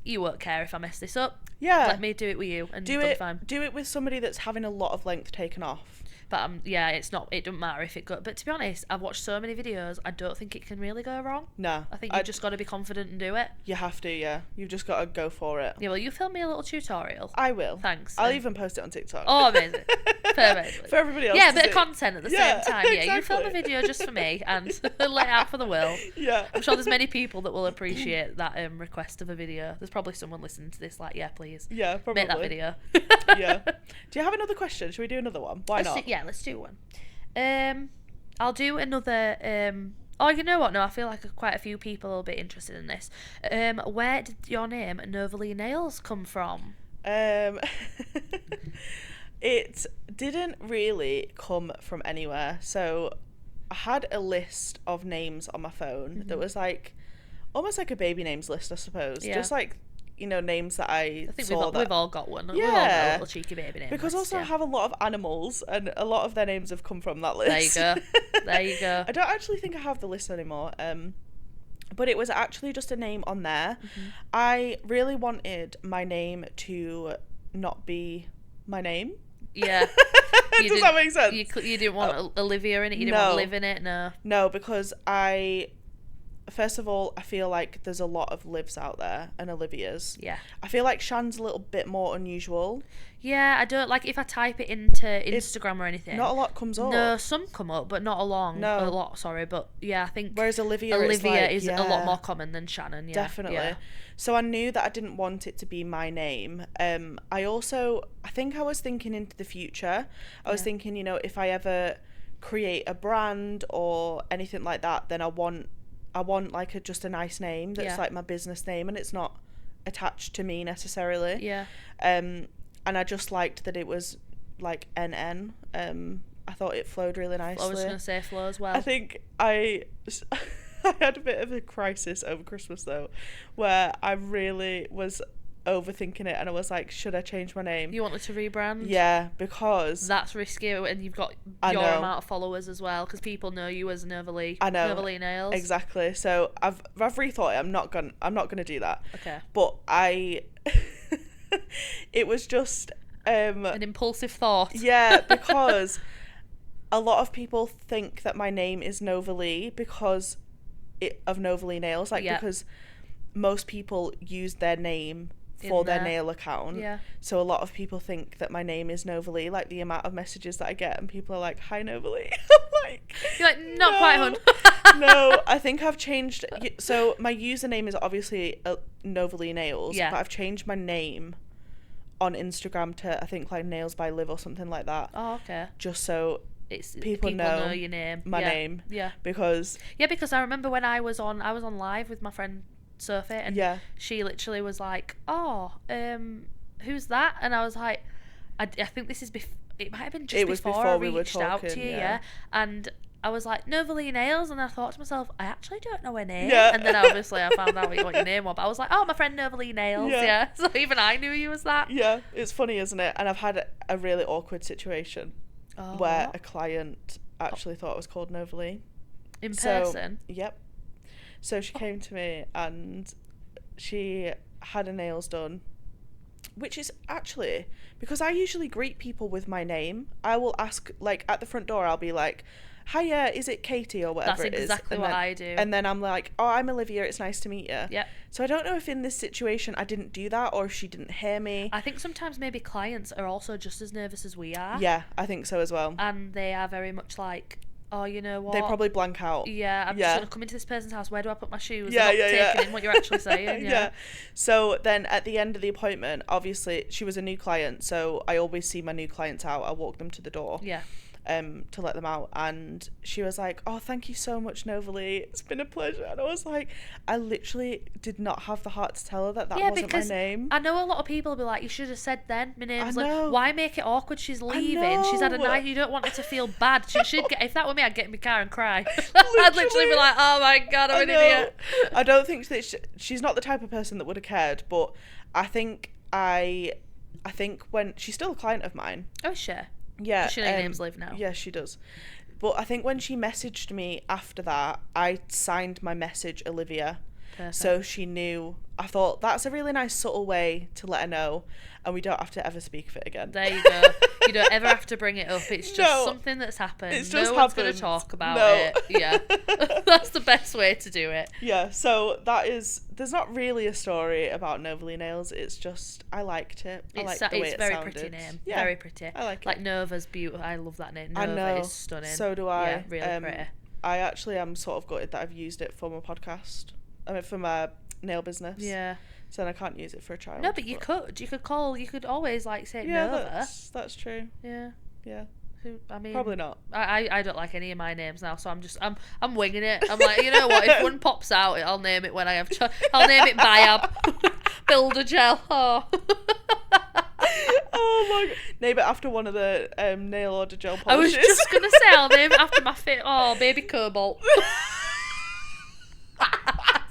you won't care if I mess this up. Yeah. Let me do it with you, and do it fine. Do it with somebody that's having a lot of length taken off. But it doesn't matter if it goes. But to be honest, I've watched so many videos, I don't think it can really go wrong. No. I think you've just got to be confident and do it. You have to, yeah. You've just got to go for it. Yeah, well, you film me a little tutorial. I will. Thanks. I'll even post it on TikTok. Oh, amazing. Perfect. For everybody else. Yeah, a bit of content at the same time. Yeah, exactly. You film a video just for me and let it out for the world. Yeah. I'm sure there's many people that will appreciate that request of a video. There's probably someone listening to this like, yeah, please. Yeah, probably. Make that video. Yeah. Do you have another question? Should we do another one? Why not? Let's do one. I'll do another. You know what? No, I feel like quite a few people will be interested in this. Where did your name Novalee Nails come from? It didn't really come from anywhere. So I had a list of names on my phone that was like almost like a baby names list, I suppose. Yeah. Just like, you know, names that I think we've all got one. Yeah. We've all got a little cheeky baby name. Because also I have a lot of animals, and a lot of their names have come from that list. There you go. I don't actually think I have the list anymore. But it was actually just a name on there. I really wanted my name to not be my name. Yeah. Does that make sense? You didn't want Olivia in it? You didn't want Liv in it? No. No, because first of all, I feel like there's a lot of Livs out there and Olivias. Yeah. I feel like Shan's a little bit more unusual. Yeah, I don't like if I type it into Instagram or anything. Not a lot comes up. No, some come up, but not a lot, sorry. But yeah, I think. Whereas Olivia is a lot more common than Shannon. Yeah, definitely. Yeah. So I knew that I didn't want it to be my name. I think I was thinking into the future. I was thinking, you know, if I ever create a brand or anything like that, then I want like just a nice name that's like my business name, and it's not attached to me necessarily. Yeah. And I just liked that it was like NN. I thought it flowed really nicely. I was going to say flow as well. I think I had a bit of a crisis over Christmas though, where I really was overthinking it, and I was like, should I change my name? You wanted to rebrand? Yeah, because that's risky, and you've got your amount of followers as well, because people know you as Novalee. I know. Novalee Nails. Exactly. So I've rethought it. I'm not gonna do that. Okay. But it was just an impulsive thought. Yeah, because a lot of people think that my name is Novalee because of Novalee Nails, because most people use their name for their nail account. Yeah. So a lot of people think that my name is Novalee, like the amount of messages that I get, and people are like, hi Novalee. You're like, not quite, hun. No, I think I've changed. So my username is obviously Novalee Nails, but I've changed my name on Instagram to, I think, like Nails by Liv or something like that. Oh, okay. Just so people know your name. My name. Yeah. Because I remember when I was on live with my friend Sophie, and she literally was like, who's that? And I was like, I think this is it might have been just before I reached out to you, and I was like, Novalee Nails, and I thought to myself, I actually don't know her name. And then obviously I found out what your name was, but I was like, oh, my friend Novalee Nails. So even I knew you as that. Yeah, it's funny, isn't it? And I've had a really awkward situation where a client actually thought it was called Novalee. In person? Yep. So she came to me and she had her nails done, which is actually, because I usually greet people with my name. I will ask, like, at the front door, I'll be like, hiya, is it Katie or whatever it is? That's exactly what I do. And then I'm like, oh, I'm Olivia, it's nice to meet you. Yeah. So I don't know if in this situation I didn't do that or if she didn't hear me. I think sometimes maybe clients are also just as nervous as we are. Yeah, I think so as well. And they are very much like, oh, you know what? They probably blank out. Yeah, I'm just going to come into this person's house. Where do I put my shoes? Yeah, They're not taking in what you're actually saying. Yeah. So then at the end of the appointment, obviously she was a new client, so I always see my new clients out. I walk them to the door. Yeah. To let them out, and she was like, oh, thank you so much, Novalee, it's been a pleasure. And I was like, I literally did not have the heart to tell her that wasn't my name. I know a lot of people will be like, you should have said then my name's like, why make it awkward? She's leaving, she's had a night, you don't want her to feel bad. She should get, if that were me, I'd get in my car and cry. I'd literally be like, oh my god, I'm an idiot. I don't think that she's not the type of person that would have cared, but I think when she's still a client of mine. Oh sure. Yeah, she name's Liv now. Yeah, she does. But I think when she messaged me after that, I signed my message Olivia. Perfect. So she knew. I thought that's a really nice subtle way to let her know, and we don't have to ever speak of it again. There you go. You don't ever have to bring it up. It's just something that's happened. It's just no one's going to talk about it. Yeah. That's the best way to do it. Yeah, so there's not really a story about Novalee Nails. It's just, I liked it. I liked the way it sounded. It's a very pretty name. Yeah, very pretty. I like it. Like Nova's beautiful. I love that name. Nova I know. Is stunning. So do I. Yeah, really pretty. I actually am sort of gutted that I've used it for my podcast. I mean, for my nail business. Yeah. So then I can't use it for a child. No, but you could always like say Nova. That's true. Yeah. Yeah. I mean, probably not. I don't like any of my names now, so I'm winging it. I'm like, you know what? If one pops out, I'll name it when I have. I'll name it Biab. Builder Gel. Oh. Oh my god! Name it after one of the nail order gel polishes. I was just gonna say I'll name it after my fit. Oh, baby Cobalt.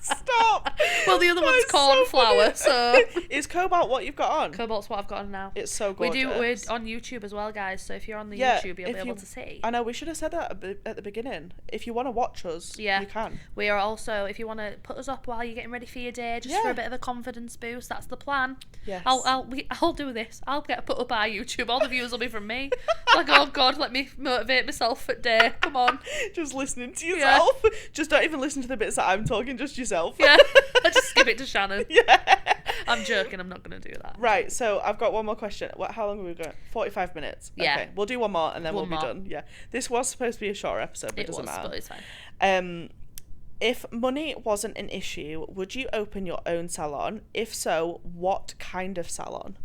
Stop. Well, the other one's cornflower, so is Cobalt what you've got on? Cobalt's what I've got on now. It's so gorgeous. We're on YouTube as well, guys. So if you're on the YouTube, you'll be able to see. I know we should have said that at the beginning. If you want to watch us, you can. We are also, if you want to put us up while you're getting ready for your day, just for a bit of a confidence boost. That's the plan. Yes. I'll do this. I'll get put up our YouTube. All the views will be from me. Like, oh god, let me motivate myself at day. Come on. Just listening to yourself. Yeah. Just don't even listen to the bits that I'm talking. Just yourself. Yeah. I just give it to Shannon. Yeah. I'm joking. I'm not going to do that. Right. So I've got one more question. How long have we got? 45 minutes. Yeah. Okay. We'll do one more and then we'll be done. Yeah. This was supposed to be a shorter episode, but it doesn't matter. But it's fine. If money wasn't an issue, would you open your own salon? If so, what kind of salon?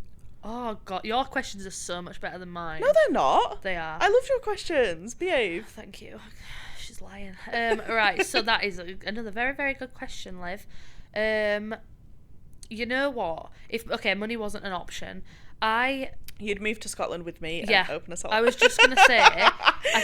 Oh god, your questions are so much better than mine. No, they're not. They are. I loved your questions. Behave. Thank you. She's lying. Right, so that is another very, very good question, Liv. You know what? If money wasn't an option, you'd move to Scotland with me and open a salon. I was just gonna say, I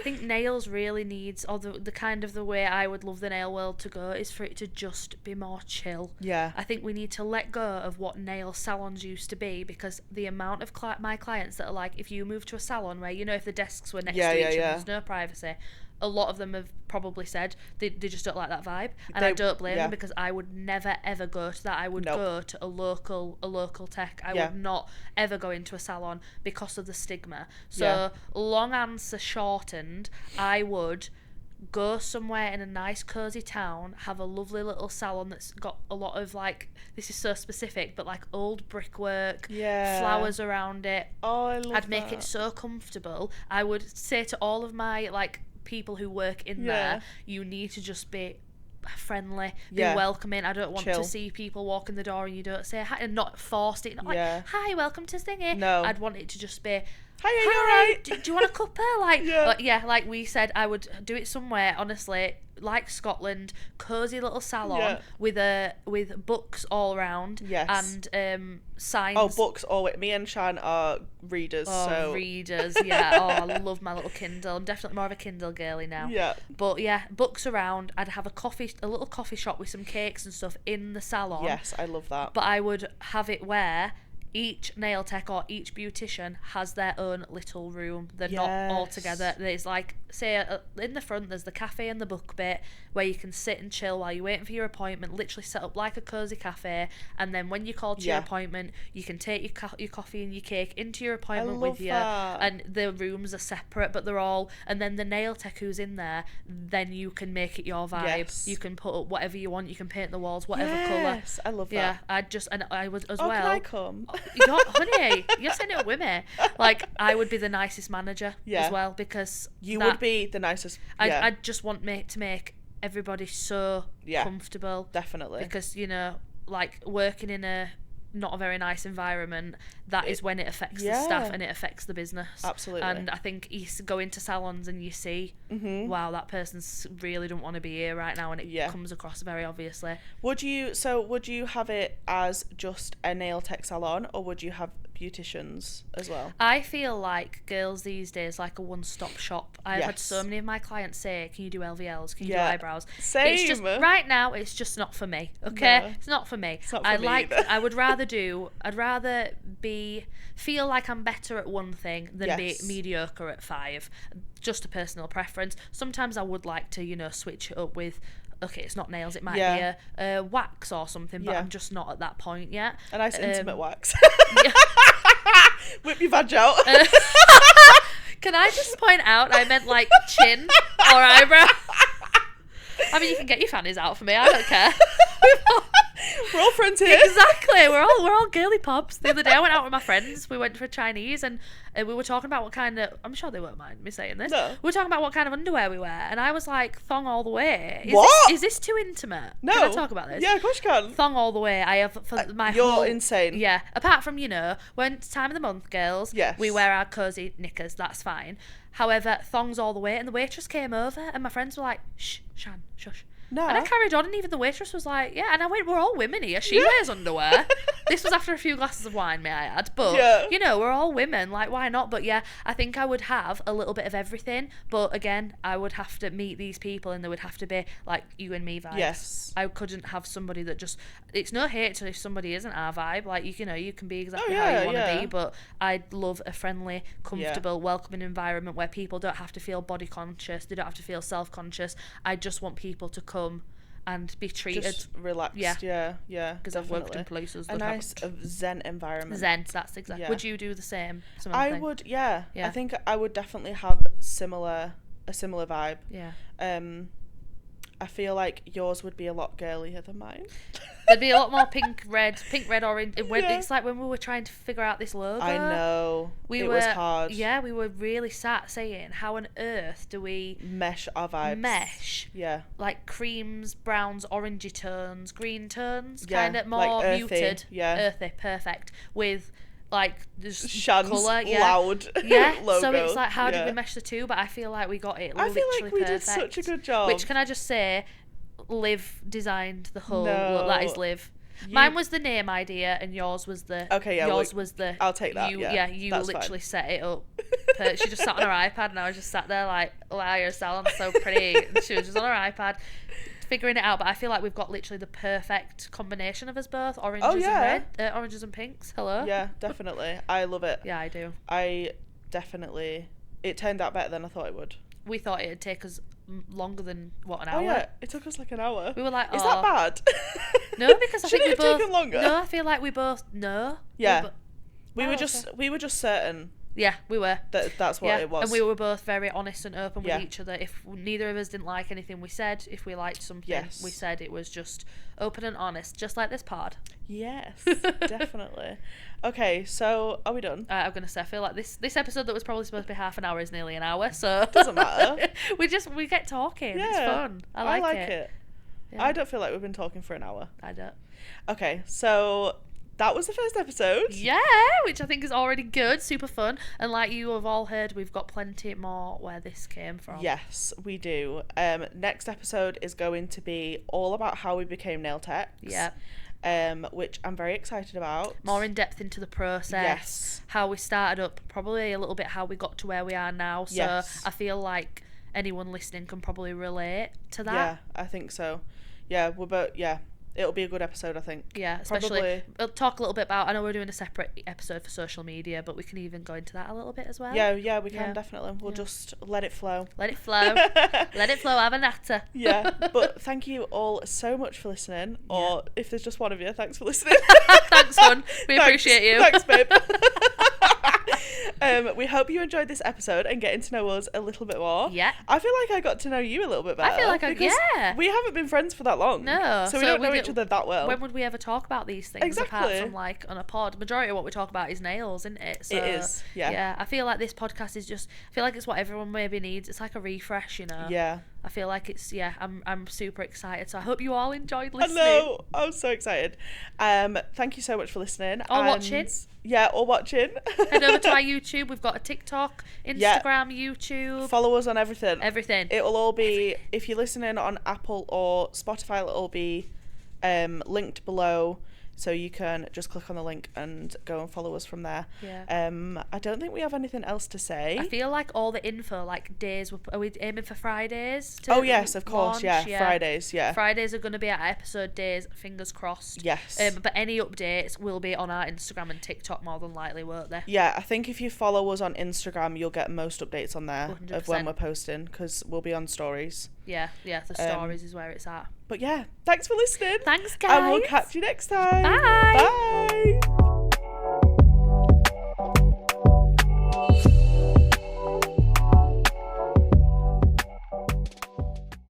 think nails really needs, or the kind of the way I would love the nail world to go is for it to just be more chill. Yeah. I think we need to let go of what nail salons used to be, because the amount of my clients that are like, if you move to a salon where, you know, if the desks were next to each other, there's no privacy. A lot of them have probably said they just don't like that vibe, and I don't blame them, because I would never ever go to that. I would go to a local tech. I would not ever go into a salon because of the stigma. So long answer shortened, I would go somewhere in a nice cozy town, have a lovely little salon that's got a lot of, like, this is so specific, but like old brickwork, flowers around it. Oh, I love I'd make it so comfortable. I would say to all of my people who work in there, you need to just be friendly, be welcoming. I don't want to see people walk in the door and you don't say hi, and not forced it, not like, hi, welcome to Thingy. No, I'd want it to just be, hi, are you alright? Do you want a cuppa? Like we said, I would do it somewhere, honestly, like Scotland, cozy little salon with books all around, and signs. Oh, books! Me and Shan are readers. Readers, yeah. Oh, I love my little Kindle. I'm definitely more of a Kindle girly now. Yeah. But yeah, books around. I'd have a little coffee shop with some cakes and stuff in the salon. Yes, I love that. But I would have it where each nail tech or each beautician has their own little room. They're not all together. There's like say in the front there's the cafe and the book bit where you can sit and chill while you're waiting for your appointment, literally set up like a cozy cafe, and then when you call to your appointment you can take your coffee and your cake into your appointment with you, and the rooms are separate but they're all, and then the nail tech who's in there, then you can make it your vibe. You can put up whatever you want, you can paint the walls whatever colour. I love that. Yeah, I would as well. Can I come? Honey, you're sitting it with me. Like, I would be the nicest manager as well, because you would be the nicest. I just want to make everybody so comfortable. Definitely. Because, you know, like, working in a not a very nice environment, that is when it affects the staff and it affects the business. Absolutely. And I think you go into salons and you see, wow, that person really don't want to be here right now, and it comes across very obviously. Would you have it as just a nail tech salon, or would you have beauticians as well? I feel like girls these days like a one-stop shop. I've had so many of my clients say, can you do LVLs, can you do eyebrows? Same. It's just, right now it's just not for me, okay? No. It's not for me. It's not for me either. I'd rather feel like I'm better at one thing than be mediocre at 5. Just a personal preference. Sometimes I would like to, you know, switch it up with, okay, it's not nails, it might be a wax or something, but I'm just not at that point yet. A nice intimate wax. Whip your vag out. Can I just point out, I meant like chin or eyebrow. I mean, you can get your fannies out for me, I don't care. We're all friends here. Exactly. We're all girly pops. The other day I went out with my friends. We went for Chinese, and we were talking about what kind of, I'm sure they won't mind me saying this. No. We were talking about what kind of underwear we wear, and I was like, thong all the way. Is this too intimate? No. Can I talk about this? Yeah, of course you can. Thong all the way. I have for my You're insane. Yeah. Apart from, you know, when it's time of the month, girls, we wear our cozy knickers. That's fine. However, thongs all the way, and the waitress came over, and my friends were like, shh, Shan, shush. No. And I carried on, and even the waitress was like, yeah. And I went, we're all women here. She wears underwear. This was after a few glasses of wine, may I add. But, you know, we're all women. Like, why not? But, yeah, I think I would have a little bit of everything. But, again, I would have to meet these people, and there would have to be, like, you and me vibes. Yes. I couldn't have somebody that just... It's no hate to if somebody isn't our vibe. Like, you know, you can be exactly how you want to be. But I'd love a friendly, comfortable, welcoming environment where people don't have to feel body conscious. They don't have to feel self-conscious. I just want people to come and be treated just relaxed. Yeah because I've worked in places a nice zen environment. That's exactly. Would you do the same? I would. I think I would definitely have a similar vibe. I feel like yours would be a lot girlier than mine. There'd be a lot more pink, red, orange. It's like when we were trying to figure out this logo. I know. It was hard. Yeah, we were really sat saying, how on earth do we... mesh our vibes. Yeah. Like creams, browns, orangey tones, green tones. Kind of more like earthy, muted. Yeah. Earthy, perfect. With... like just Shan's colour, loud logo. So it's like, how did we Yeah. mesh the two? But I feel like we got it. I feel like we perfect. did such a good job. Which, can I just say, Liv designed the whole look. That is Liv. You- Mine was the name idea, and yours was the. Okay, yeah, Yours was the. I'll take that. You, yeah, that's literally fine. set it up. She just sat on her iPad, and I was just sat there like, wow, your salon's so pretty. And she was just on her iPad, figuring it out. But I feel like we've got literally the perfect combination of us both. Oranges and red, oranges and pinks. Hello. Yeah, definitely. I love it. Yeah, I do. It turned out better than I thought it would. We thought it'd take us longer than an hour. Oh yeah, it took us like an hour. We were like, is that bad? No, because I think we both. Shouldn't it have taken longer? No, I feel like we both. No. Yeah. We were just certain. Yeah, we were. That's what it was. And we were both very honest and open with each other. If neither of us didn't like anything, we said. If we liked something, we said. It was just open and honest, just like this pod. Yes, definitely. Okay, so are we done? I'm gonna say, I feel like this episode that was probably supposed to be half an hour is nearly an hour, so doesn't matter. we get talking. Yeah, it's fun. I like it. Yeah. I don't feel like we've been talking for an hour. I don't. Okay, so that was the first episode. Yeah, which I think is already good, super fun. And like you have all heard, we've got plenty more where this came from. Yes, we do. Next episode is going to be all about how we became nail techs. Yeah. Which I'm very excited about. More in depth into the process. Yes. How we started up, probably a little bit how we got to where we are now. So I feel like anyone listening can probably relate to that. Yeah, I think so. Yeah, we're both. Yeah. it'll be a good episode, I think. Yeah, especially we'll talk a little bit about, I know we're doing a separate episode for social media, but we can even go into that a little bit as well. Yeah, we can definitely. We'll just let it flow. Let it flow. Let it flow, have a natter. Yeah, but thank you all so much for listening, or if there's just one of you, thanks for listening. Thanks, hon. We appreciate you. Thanks, babe. We hope you enjoyed this episode and getting to know us a little bit more. Yeah. I feel like I got to know you a little bit better. I feel like we haven't been friends for that long. No. So we don't know each other that well. When would we ever talk about these things apart from like on a pod? Majority of what we talk about is nails, isn't it? So, it is. Yeah. Yeah. I feel like this podcast is just, I feel like it's what everyone maybe needs. It's like a refresh, you know. Yeah. I feel like it's, I'm super excited. So I hope you all enjoyed listening. I know. I'm so excited. Thank you so much for listening. Or watching. Yeah, or watching. Head over to our YouTube. We've got a TikTok, Instagram, YouTube. Follow us on everything. Everything. It will all be, if you're listening on Apple or Spotify, it'll all be linked below. So you can just click on the link and go and follow us from there. Yeah. I don't think we have anything else to say. I feel like all the info, like days, are we aiming for Fridays? Oh yes, of course. Launch? Yeah, Fridays. Yeah. Fridays are going to be our episode days. Fingers crossed. Yes. But any updates will be on our Instagram and TikTok more than likely, won't they? Yeah, I think if you follow us on Instagram, you'll get most updates on there 100%. of when we're posting, because we'll be on stories. Yeah. The stories is where it's at. But yeah, thanks for listening. Thanks, guys. And we'll catch you next time. Bye. Bye.